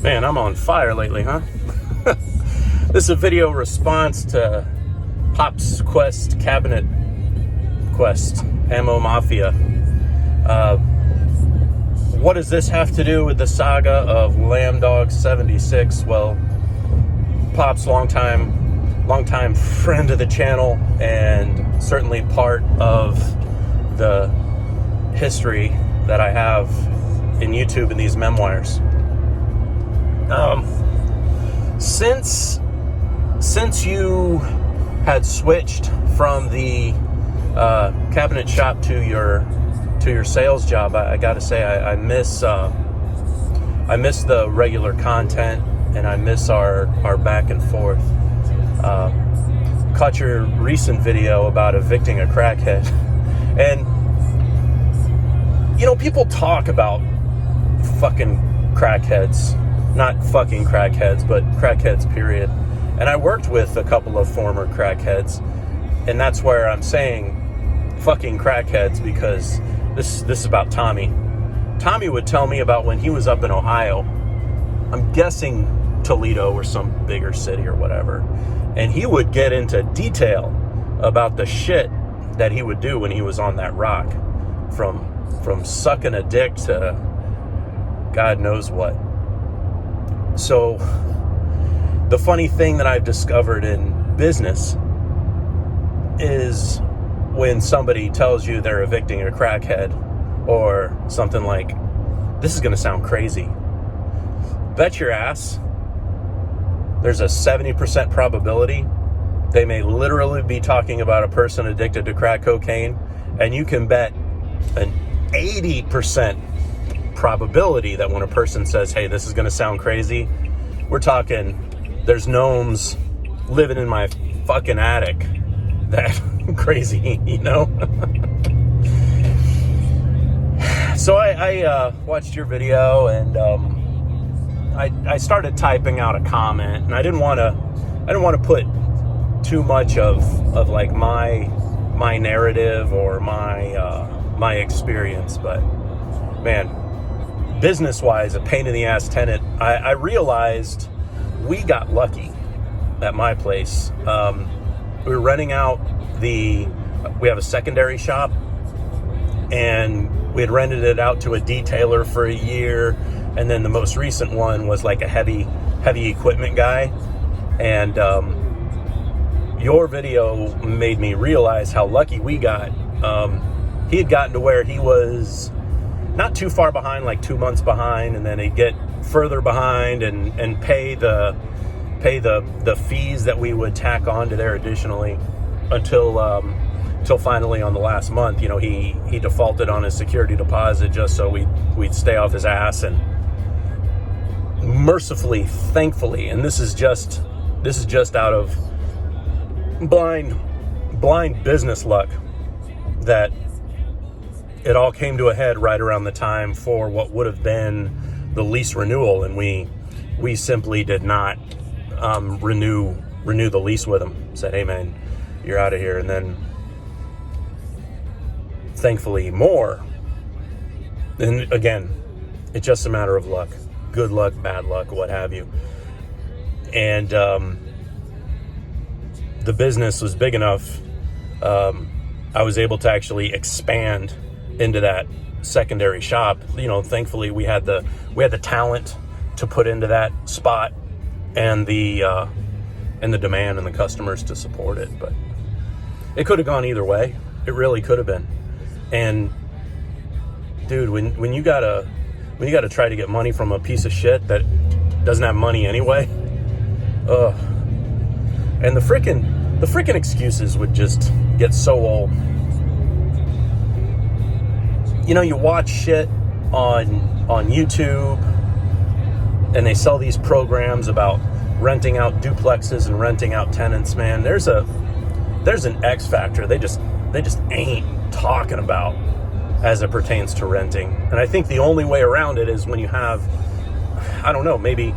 Man, I'm on fire lately, huh? This is a video response to Pop's Quest Cabinet Quest Ammo Mafia. What does this have to do with the saga of Lambdog 76? Well, Pop's longtime friend of the channel and certainly part of the history that I have in YouTube and these memoirs. Since you had switched from the cabinet shop to your sales job, I gotta say I miss the regular content, and I miss our back and forth. Caught your recent video about evicting a crackhead, and people talk about fucking crackheads. Not fucking crackheads, but crackheads, period. And I worked with a couple of former crackheads, and that's where I'm saying fucking crackheads, because this is about Tommy. Tommy would tell me about when he was up in Ohio. I'm guessing Toledo or some bigger city or whatever. And he would get into detail about the shit that he would do when he was on that rock. From sucking a dick to God knows what. So, the funny thing that I've discovered in business is when somebody tells you they're evicting a crackhead, or something like, this is going to sound crazy. Bet your ass there's a 70% probability they may literally be talking about a person addicted to crack cocaine, and you can bet an 80% probability that when a person says, hey, this is going to sound crazy, we're talking, there's gnomes living in my fucking attic. That crazy, So I watched your video, and I started typing out a comment, and I didn't want to put too much of like my narrative or my experience, but man, business-wise, a pain-in-the-ass tenant. I realized we got lucky at my place. We were renting out we have a secondary shop, and we had rented it out to a detailer for a year, and then the most recent one was like a heavy equipment guy. And your video made me realize how lucky we got. He had gotten to where he was not too far behind, like 2 months behind, and then he'd get further behind and pay the fees that we would tack on to there additionally until finally on the last month, he defaulted on his security deposit just so we'd stay off his ass. And mercifully, thankfully, and this is just out of blind business luck, that it all came to a head right around the time for what would have been the lease renewal, and we simply did not renew the lease with him. Said, hey man, you're out of here. And then thankfully more. And again, it's just a matter of luck. Good luck, bad luck, what have you. And the business was big enough. I was able to actually expand into that secondary shop. Thankfully we had the talent to put into that spot, and the demand and the customers to support it. But it could have gone either way. It really could have been. And dude, when you gotta try to get money from a piece of shit that doesn't have money anyway, and the freaking excuses would just get so old. You watch shit on YouTube, and they sell these programs about renting out duplexes and renting out tenants. Man, there's an X factor they just ain't talking about as it pertains to renting. And I think the only way around it is when you have, I don't know, maybe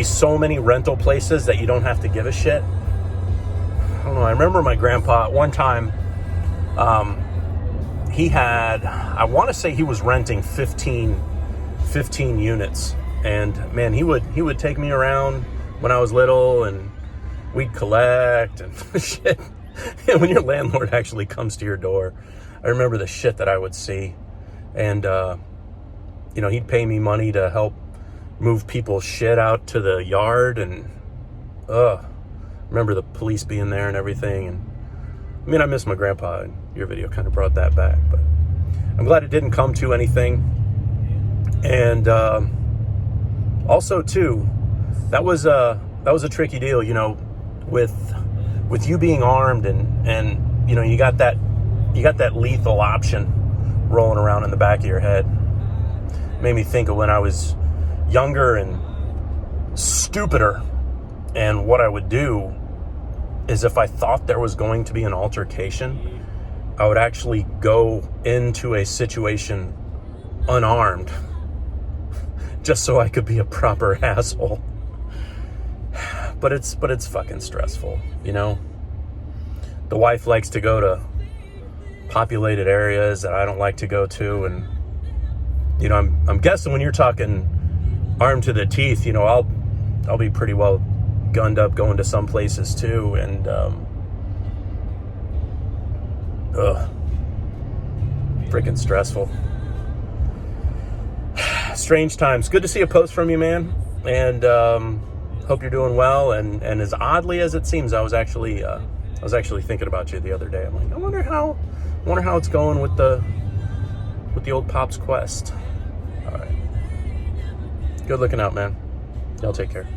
so many rental places that you don't have to give a shit. I don't know. I remember my grandpa at one time, he had, I want to say he was renting 15 units And man, he would take me around when I was little, and we'd collect and shit. And when your landlord actually comes to your door, I remember the shit that I would see. And you know, he'd pay me money to help move people's shit out to the yard, and remember the police being there and everything. And I mean, I miss my grandpa, and your video kind of brought that back, but I'm glad it didn't come to anything. And also too, that was a tricky deal, you know, with you being armed, and you know, you got that lethal option rolling around in the back of your head. Made me think of when I was younger and stupider, and what I would do is, if I thought there was going to be an altercation, I would actually go into a situation unarmed, just so I could be a proper asshole. But it's fucking stressful, you know? The wife likes to go to populated areas that I don't like to go to, and you know, I'm guessing when you're talking armed to the teeth, you know, I'll be pretty well gunned up going to some places too, and freaking stressful. Strange times. Good to see a post from you, man, and hope you're doing well. And as oddly as it seems, I was actually thinking about you the other day. I'm like, I wonder how it's going with the old Pop's quest. All right, good looking out, man. Y'all take care.